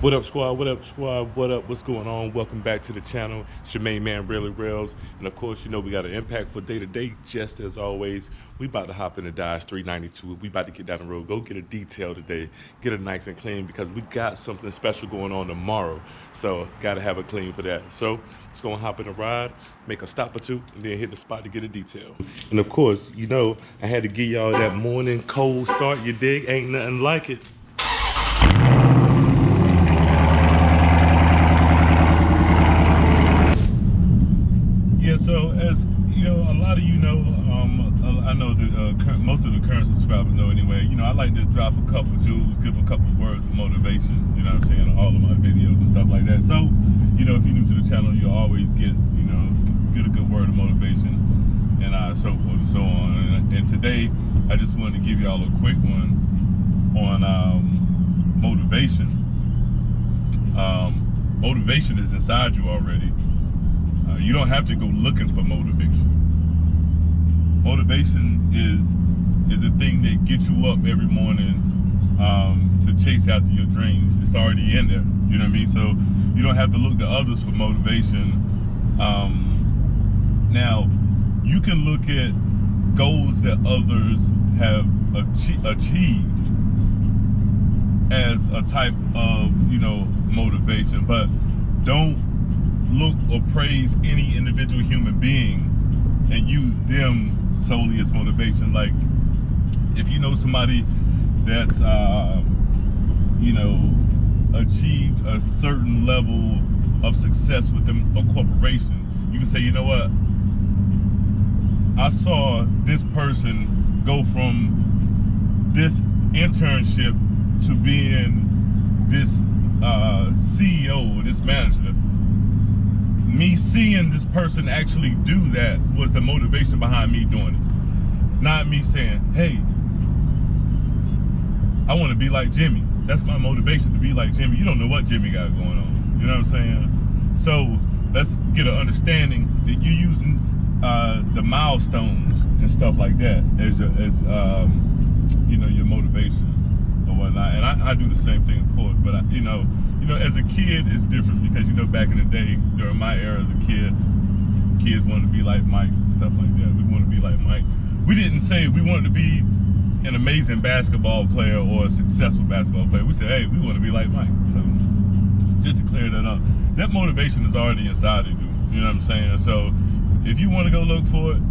What up, squad? What up, squad? What up? What's going on? Welcome back to the channel. It's your main man, Really Rails. And of course, you know, we got an impact for day to day, just as always. We about to hop in the Dodge 392. We about to get down the road, go get a detail today, get it nice and clean because we got something special going on tomorrow. So, got to have it clean for that. So, let's go and hop in a ride, make a stop or two, and then hit the spot to get a detail. And of course, you know, I had to give y'all that morning cold start. You dig? Ain't nothing like it. So as you know, a lot of you know, I know that most of the current subscribers know anyway, you know, I like to drop a couple jewels, give a couple words of motivation, you know what I'm saying, all of my videos and stuff like that. So, you know, if you're new to the channel, you'll always get, you know, get a good word of motivation and so forth and so on. And today, I just wanted to give y'all a quick one on motivation. Motivation is inside you already. You don't have to go looking for motivation. Motivation is the thing that gets you up every morning to chase after your dreams. It's already in there. You know what I mean? So you don't have to look to others for motivation. Now, you can look at goals that others have achieved as a type of, you know, motivation, but don't look or praise any individual human being and use them solely as motivation. Like, if you know somebody that's you know, achieved a certain level of success within a corporation, you can say, you know what, I saw this person go from this internship to being this CEO, this manager. Me seeing this person actually do that was the motivation behind me doing it. Not me saying, hey, I want to be like Jimmy. That's my motivation, to be like Jimmy. You don't know what Jimmy got going on. You know what I'm saying? So let's get an understanding that you're using the milestones and stuff like that as you know, your motivation or whatnot. And I do the same thing, of course, but you know, as a kid, it's different because, you know, back in the day, during my era as a kid, kids wanted to be like Mike, stuff like that. We wanted to be like Mike. We didn't say we wanted to be an amazing basketball player or a successful basketball player. We said, hey, we want to be like Mike. So just to clear that up, that motivation is already inside of you. You know what I'm saying? So if you want to go look for it,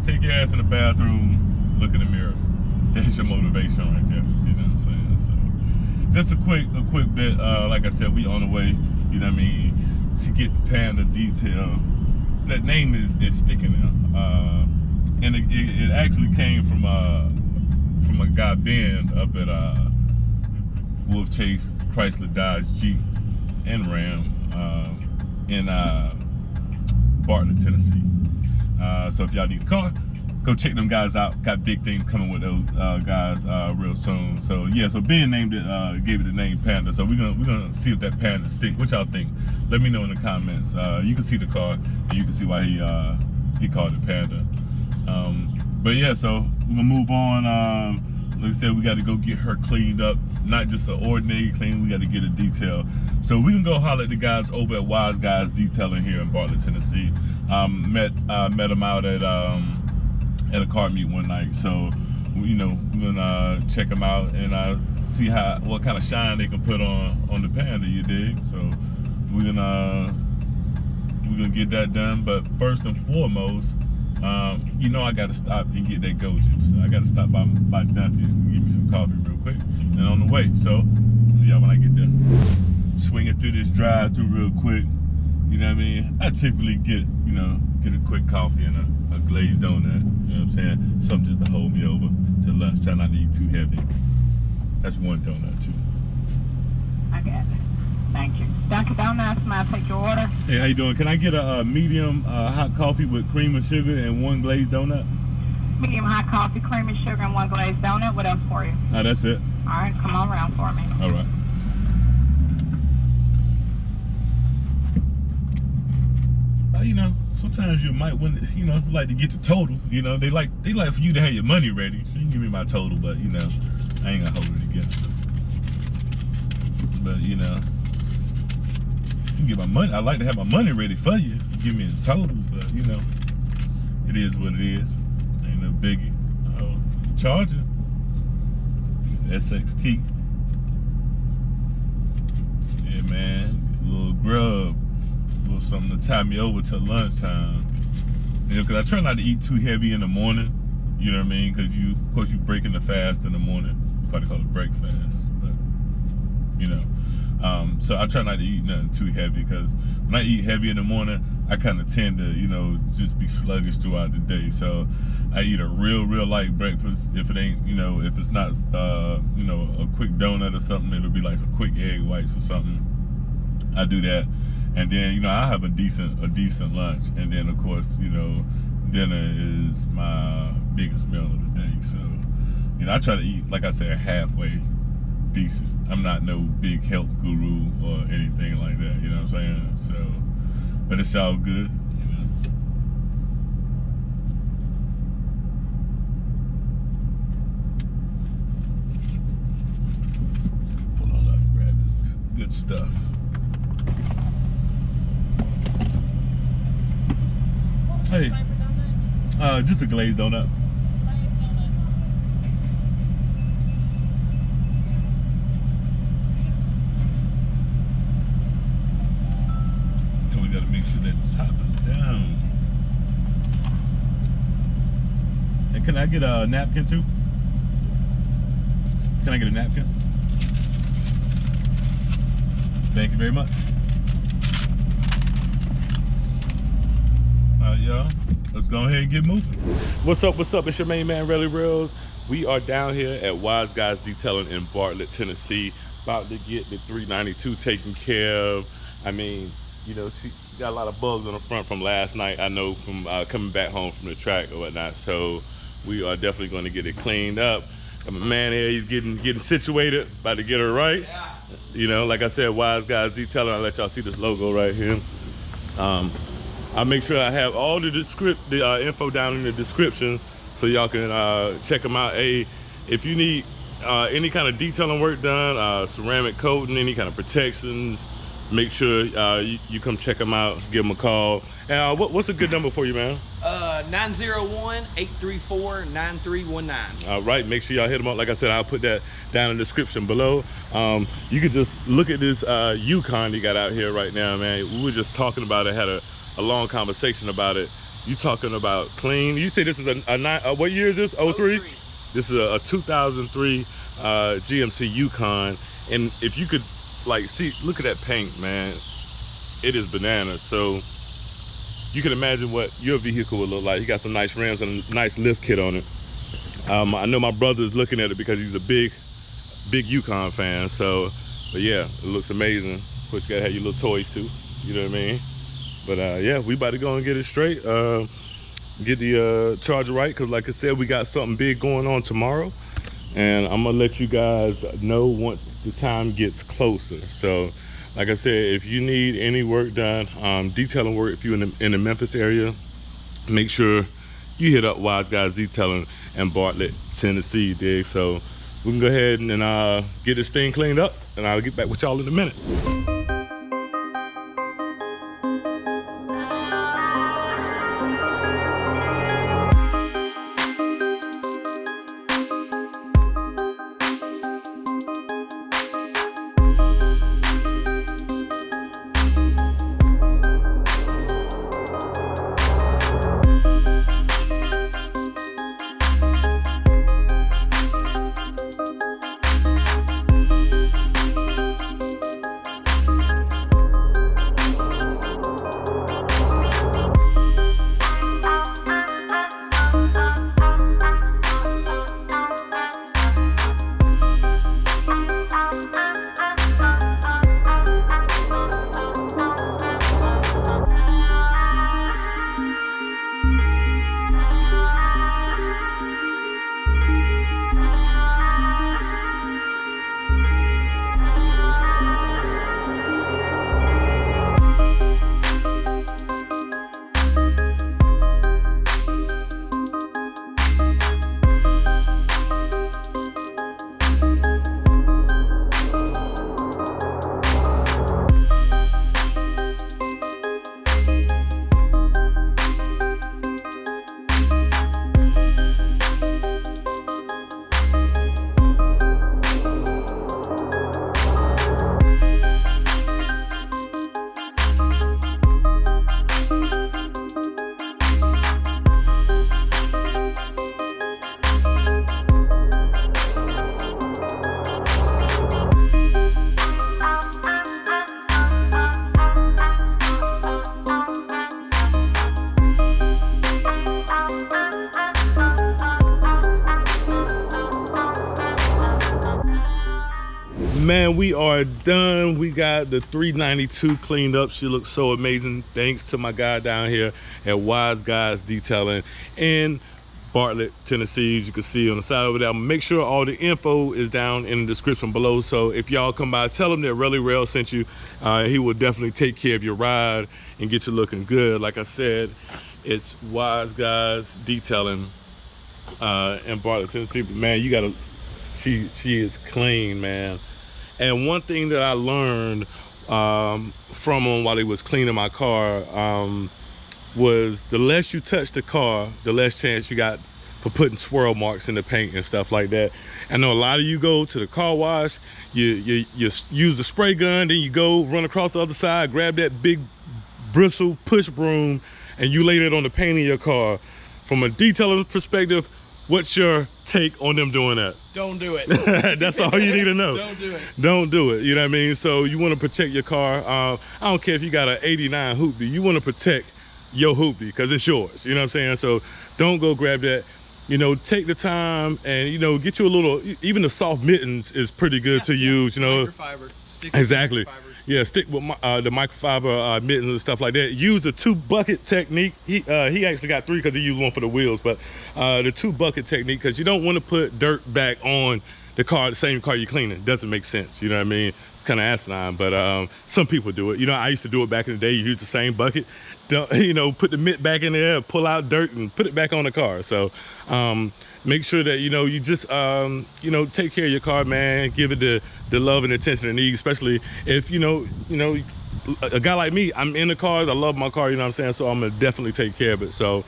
take your ass in the bathroom, look in the mirror. That's your motivation right there. You know what I'm saying? Just a quick bit, like I said, we on the way, you know what I mean, to get Panda detail. That name is sticking there. And it actually came from a guy, Ben, up at Wolf Chase Chrysler Dodge Jeep and Ram in Bartlett, Tennessee. So if y'all need a car, go check them guys out. Got big things coming with those guys real soon. So yeah, so Ben named it, gave it the name Panda. So we're gonna see if that Panda stick. What y'all think? Let me know in the comments. You can see the car and you can see why he called it Panda. But yeah, so we're gonna move on. Like I said, we got to go get her cleaned up. Not just an ordinary clean. We got to get a detail. So we can go holler at the guys over at Wise Guys Detailing here in Bartlett, Tennessee. Met them out at a car meet one night, so you know, we're gonna check them out and see what kind of shine they can put on the Panda, you dig? So we're gonna get that done. But first and foremost, you know, I gotta stop and get that go juice. I gotta stop by Dunkin' and get me some coffee real quick, and on the way. So see y'all when I get there. Swinging through this drive-through real quick. You know what I mean? I typically get a quick coffee and a glazed donut. You know what I'm saying? Something just to hold me over to lunch. Try not to eat too heavy. That's one donut too. I got it. Thank you. Dunkin' Donuts, may I take your order? Hey, how you doing? Can I get a medium hot coffee with cream and sugar and one glazed donut? Medium hot coffee, cream and sugar, and one glazed donut. What else for you? That's it. All right, come on around for me. All right. you know, sometimes you might want to, you know, like to get the total. You know, they like for you to have your money ready. So you can give me my total, but you know, I ain't gonna hold it against them. But you know, you can get my money. I like to have my money ready for you. You give me the total, but you know, it is what it is. Ain't no biggie. Oh, Charger. It's SXT. Yeah, man. A little grub. A little something to tie me over till lunchtime. You know, because I try not to eat too heavy in the morning. You know what I mean? Because of course, you breaking the fast in the morning. Probably call it break fast. But, you know. So I try not to eat nothing too heavy, because when I eat heavy in the morning, I kind of tend to, you know, just be sluggish throughout the day. So I eat a real light breakfast. If it ain't, you know, if it's not, you know, a quick donut or something, it'll be like some quick egg whites or something. I do that, and then, you know, I have a decent lunch, and then of course, you know, dinner is my biggest meal of the day. So, you know, I try to eat, like I said, halfway decent. I'm not no big health guru or anything like that, you know what I'm saying? So, but it's all good, you know. Pull on up, grab this good stuff. Hey, just a glazed donut. Gotta make sure that the top is down. And can I get a napkin too? Can I get a napkin? Thank you very much. Alright, y'all. Let's go ahead and get moving. What's up? What's up? It's your main man, Relly Reels. We are down here at Wise Guys Detailing in Bartlett, Tennessee. About to get the 392 taken care of. I mean, you know, she got a lot of bugs on the front from last night, I know, from coming back home from the track or whatnot. So we are definitely going to get it cleaned up. Got my man here, he's getting situated, about to get her right. Yeah. You know, like I said, Wise Guys Detailing. I'll let y'all see this logo right here. I'll make sure I have all the info down in the description, so y'all can check them out. Hey, if you need any kind of detailing work done, ceramic coating, any kind of protections, make sure you come check them out, give them a call. And what's a good number for you, man? 901-834-9319. All right, make sure y'all hit them up. Like I said, I'll put that down in the description below. You can just look at this Yukon you got out here right now, man. We were just talking about it, had a long conversation about it. You talking about clean. You say this is what year is this? 03? This is a 2003 GMC Yukon. And if you could, like, see, look at that paint, man. It is bananas. So you can imagine what your vehicle would look like. You got some nice rims and a nice lift kit on it. I know my brother's looking at it because he's a big Yukon fan. So, but yeah, it looks amazing. Of course, you gotta have your little toy suit. You know what I mean? But yeah, we about to go and get it straight. Get the Charger right, because like I said, we got something big going on tomorrow. And I'm gonna let you guys know once the time gets closer. So, like I said, if you need any work done, detailing work, if you're in the Memphis area, make sure you hit up Wise Guys Detailing in Bartlett, Tennessee, dig? So we can go ahead and get this thing cleaned up, and I'll get back with y'all in a minute. Man, we are done. We got the 392 cleaned up. She looks so amazing. Thanks to my guy down here at Wise Guys Detailing in Bartlett, Tennessee. As you can see on the side over there. I'm gonna make sure all the info is down in the description below. So if y'all come by, tell him that Relly Rail sent you. He will definitely take care of your ride and get you looking good. Like I said, it's Wise Guys Detailing in Bartlett, Tennessee. But man, you gotta, she is clean, man. And one thing that I learned from him while he was cleaning my car was the less you touch the car, the less chance you got for putting swirl marks in the paint and stuff like that. I know a lot of you go to the car wash, you use the spray gun, then you go run across the other side, grab that big bristle push broom, and you lay it on the paint of your car. From a detailing perspective, what's your take on them doing that? Don't do it. That's all you need to know. Don't do it. Don't do it. You know what I mean? So you want to protect your car. I don't care if you got an 89 Hoopty. You want to protect your Hoopty because it's yours. You know what I'm saying? So don't go grab that. You know, take the time and, you know, get you a little, even the soft mittens is pretty good to use, you know. Microfiber. Stick Exactly. with microfibers. Yeah, stick with the microfiber mittens and stuff like that. Use the 2-bucket technique. He actually got 3 because he used one for the wheels, but the 2-bucket technique, because you don't want to put dirt back on the car, the same car you're cleaning. Doesn't make sense. You know what I mean? It's kind of asinine, but some people do it. You know, I used to do it back in the day. You use the same bucket. Don't, you know, put the mitt back in there, pull out dirt and put it back on the car. So make sure that, you know, you just, you know, take care of your car, man. Give it the love and attention it needs, especially if, you know, a guy like me, I'm in the cars. I love my car, you know what I'm saying? So I'm gonna definitely take care of it. So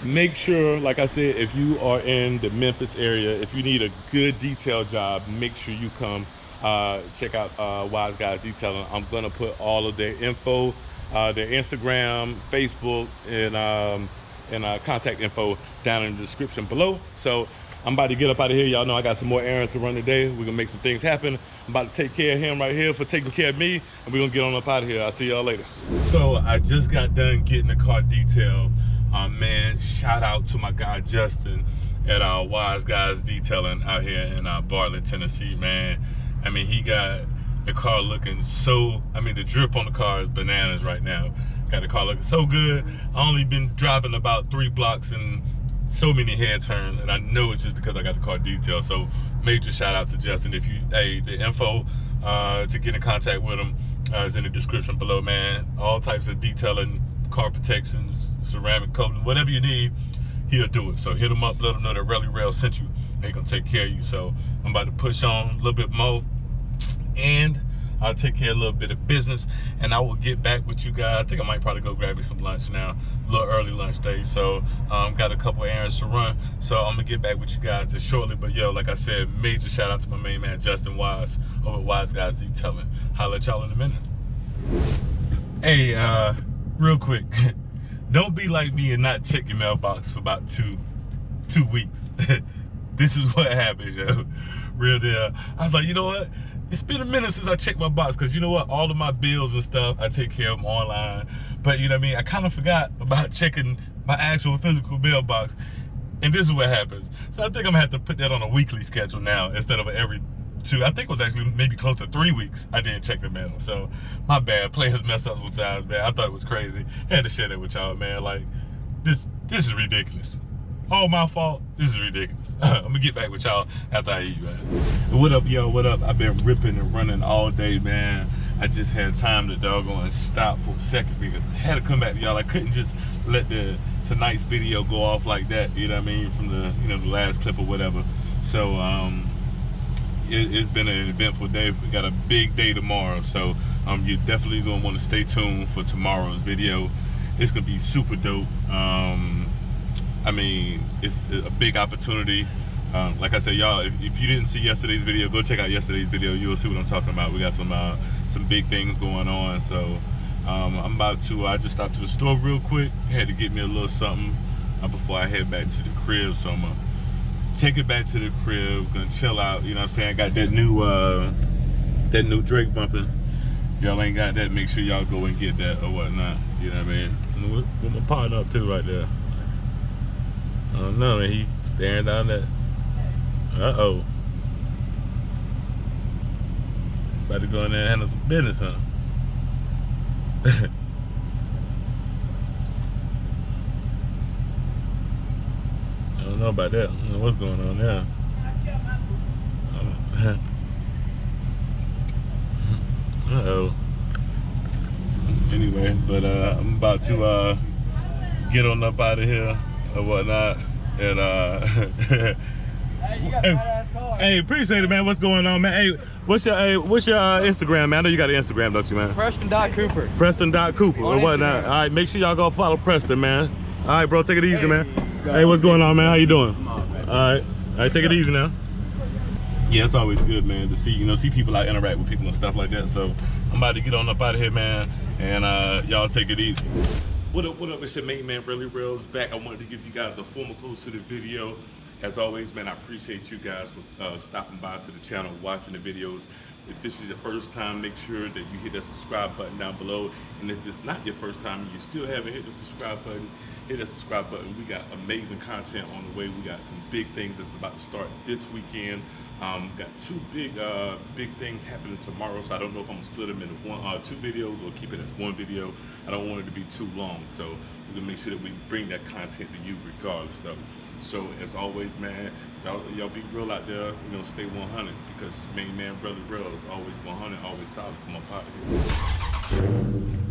make sure, like I said, if you are in the Memphis area, if you need a good detail job, make sure you come check out Wise Guys Detailing. I'm gonna put all of their info, their Instagram, Facebook, and contact info down in the description below. So I'm about to get up out of here. Y'all know I got some more errands to run today. We're gonna make some things happen. I'm about to take care of him right here for taking care of me, and we're gonna get on up out of here. I'll see y'all later. So I just got done getting the car detailed. Man, shout out to my guy Justin at Wise Guys Detailing out here in Bartlett, Tennessee, man. I mean, he got the car looking so, I mean, the drip on the car is bananas right now. Got the car looking so good. I only been driving about 3 blocks and so many head turns, and I know it's just because I got the car detailed. So major shout out to Justin. If you, the info to get in contact with him is in the description below, man. All types of detailing, car protections, ceramic coating, whatever you need, he'll do it. So hit him up, let him know that Relly Rail sent you. They're gonna take care of you. So I'm about to push on a little bit more, and I'll take care of a little bit of business, and I will get back with you guys. I think I might probably go grab me some lunch now, a little early lunch day. So got a couple errands to run, so I'm gonna get back with you guys just shortly. But yo, like I said, major shout out to my main man Justin Wise over at Wise Guys Detailing. Holla at y'all in a minute. Hey, real quick, don't be like me and not check your mailbox for about two weeks. This is what happens, yo. Real deal. I was like, you know what? It's been a minute since I checked my box, because you know what? All of my bills and stuff, I take care of them online. But you know what I mean? I kind of forgot about checking my actual physical mailbox. And this is what happens. So I think I'm gonna have to put that on a weekly schedule now instead of every 2. I think it was actually maybe close to 3 weeks I didn't check the mail. So my bad. Players mess up sometimes, man. I thought it was crazy. I had to share that with y'all, man. Like, this is ridiculous. All my fault. This is ridiculous. I'm gonna get back with y'all after I eat, man. What up, yo? What up? I've been ripping and running all day, man. I just had time to doggone stop for a second because I had to come back to y'all. I couldn't just let tonight's video go off like that, you know what I mean, from the, you know, the last clip or whatever. So it's been an eventful day. We got a big day tomorrow, so you're definitely gonna want to stay tuned for tomorrow's video. It's gonna be super dope. I mean, it's a big opportunity. Like I said, y'all, if you didn't see yesterday's video, go check out yesterday's video. You'll see what I'm talking about. We got some big things going on. So I'm about to, I just stopped to the store real quick. Had to get me a little something before I head back to the crib. So I'm gonna take it back to the crib, gonna chill out. You know what I'm saying? I got that new Drake bumping. Y'all ain't got that, make sure y'all go and get that or whatnot. You know what I mean? With my partner up too right there. I don't know, man. He staring down that. Uh-oh. About to go in there and handle some business, huh? I don't know about that. I don't know what's going on there. Uh-oh. Anyway, but I'm about to get on up out of here or whatnot. And Hey, you got a badass car. hey, appreciate it, man. What's going on, man? Hey, what's your Instagram, man? I know you got an Instagram, don't you, man? Preston.Cooper. Preston.Cooper or On whatnot. Instagram. All right, make sure y'all go follow Preston, man. All right, bro, take it easy, man. Hey, what's going on, man? How you doing? All right, take it easy now. Yeah, it's always good, man, to see people out interact with people and stuff like that. So I'm about to get on up out of here, man, and y'all take it easy. What up, it's your main man, Really Real is back. I wanted to give you guys a formal close to the video. As always, man, I appreciate you guys for stopping by to the channel, watching the videos. If this is your first time, make sure that you hit that subscribe button down below. And if it's not your first time and you still haven't hit the subscribe button, hit that subscribe button. We got amazing content on the way. We got some big things that's about to start this weekend. Got two big things happening tomorrow, so I don't know if I'm gonna split them into two videos or keep it as one video. I don't want it to be too long, so we're gonna make sure that we bring that content to you regardless. So as always, man, y'all be real out there. Stay 100 because main man, Brother Real is always 100, always solid. Come up out of here.